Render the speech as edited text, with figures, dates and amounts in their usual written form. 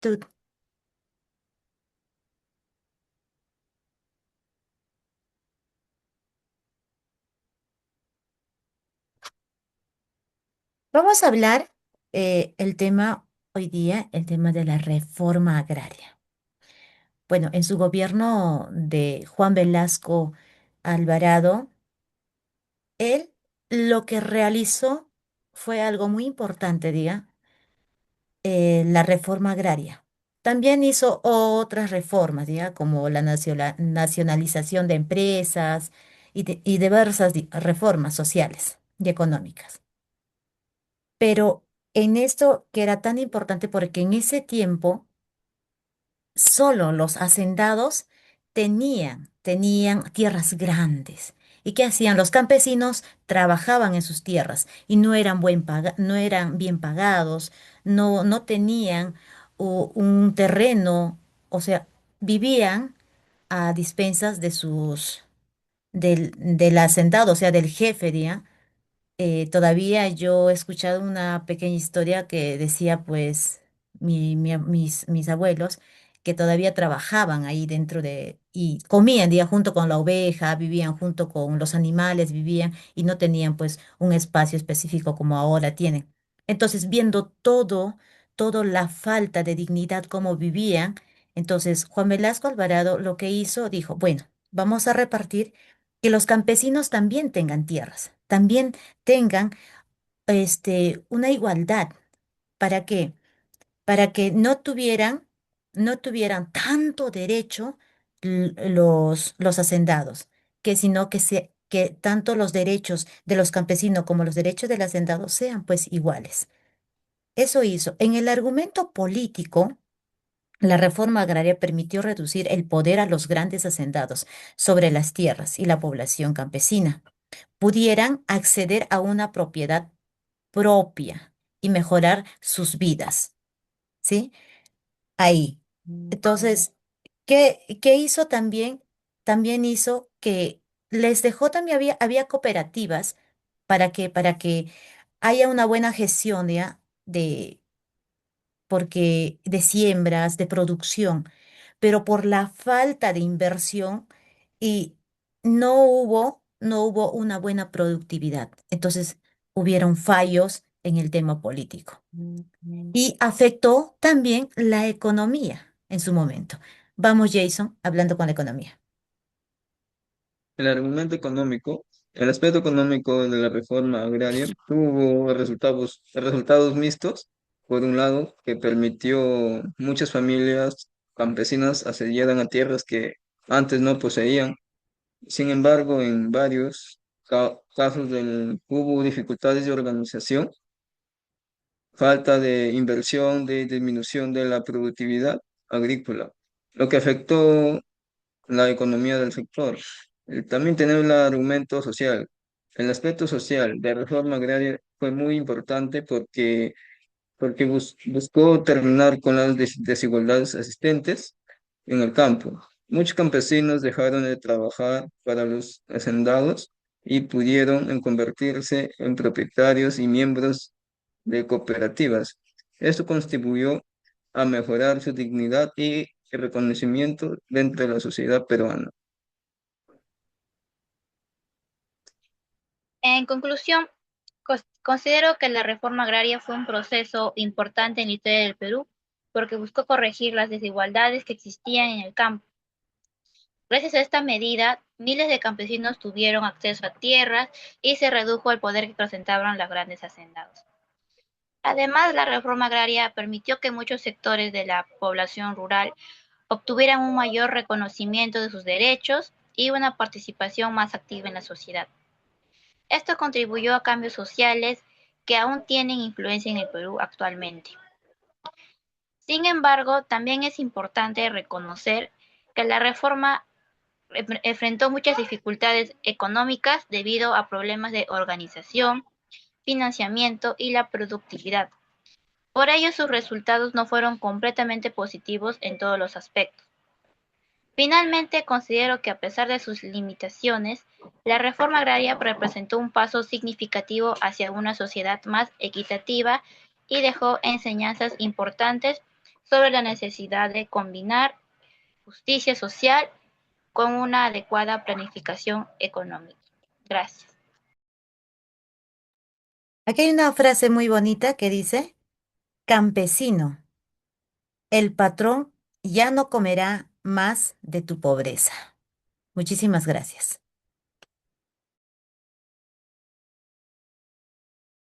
Tú- Vamos a hablar el tema hoy día, el tema de la reforma agraria. Bueno, en su gobierno de Juan Velasco Alvarado, él lo que realizó fue algo muy importante, diga, la reforma agraria. También hizo otras reformas, diga, como la nacionalización de empresas y diversas reformas sociales y económicas. Pero en esto que era tan importante porque en ese tiempo solo los hacendados tenían tierras grandes. ¿Y qué hacían? Los campesinos trabajaban en sus tierras y no eran bien pagados, no tenían un terreno, o sea, vivían a dispensas del hacendado, o sea, del jefe, ¿ya? Todavía yo he escuchado una pequeña historia que decía, pues, mis abuelos, que todavía trabajaban ahí dentro y comían, día, junto con la oveja, vivían junto con los animales, vivían y no tenían, pues, un espacio específico como ahora tienen. Entonces, viendo todo la falta de dignidad, cómo vivían, entonces Juan Velasco Alvarado lo que hizo, dijo, bueno, vamos a repartir que los campesinos también tengan tierras, también tengan una igualdad. ¿Para qué? Para que no tuvieran tanto derecho los hacendados, que sino que tanto los derechos de los campesinos como los derechos del hacendado sean pues iguales. Eso hizo. En el argumento político, la reforma agraria permitió reducir el poder a los grandes hacendados sobre las tierras y la población campesina pudieran acceder a una propiedad propia y mejorar sus vidas, ¿sí? Ahí. Entonces, ¿qué hizo también? También hizo que les dejó también había cooperativas para que haya una buena gestión ¿ya? De siembras, de producción, pero por la falta de inversión y no hubo una buena productividad. Entonces, hubieron fallos en el tema político y afectó también la economía en su momento. Vamos, Jason, hablando con la economía. El argumento económico, el aspecto económico de la reforma agraria tuvo resultados mixtos. Por un lado, que permitió muchas familias campesinas accedieran a tierras que antes no poseían. Sin embargo, en varios casos hubo dificultades de organización, falta de inversión, de disminución de la productividad agrícola, lo que afectó la economía del sector. También tenemos el argumento social. El aspecto social de reforma agraria fue muy importante porque buscó terminar con las desigualdades existentes en el campo. Muchos campesinos dejaron de trabajar para los hacendados y pudieron convertirse en propietarios y miembros de cooperativas. Esto contribuyó a mejorar su dignidad y el reconocimiento dentro de la sociedad peruana. En conclusión, considero que la reforma agraria fue un proceso importante en la historia del Perú porque buscó corregir las desigualdades que existían en el campo. Gracias a esta medida, miles de campesinos tuvieron acceso a tierras y se redujo el poder que presentaban los grandes hacendados. Además, la reforma agraria permitió que muchos sectores de la población rural obtuvieran un mayor reconocimiento de sus derechos y una participación más activa en la sociedad. Esto contribuyó a cambios sociales que aún tienen influencia en el Perú actualmente. Sin embargo, también es importante reconocer que la reforma enfrentó muchas dificultades económicas debido a problemas de organización, financiamiento y la productividad. Por ello, sus resultados no fueron completamente positivos en todos los aspectos. Finalmente, considero que a pesar de sus limitaciones, la reforma agraria representó un paso significativo hacia una sociedad más equitativa y dejó enseñanzas importantes sobre la necesidad de combinar justicia social con una adecuada planificación económica. Gracias. Aquí hay una frase muy bonita que dice, campesino, el patrón ya no comerá más de tu pobreza. Muchísimas gracias.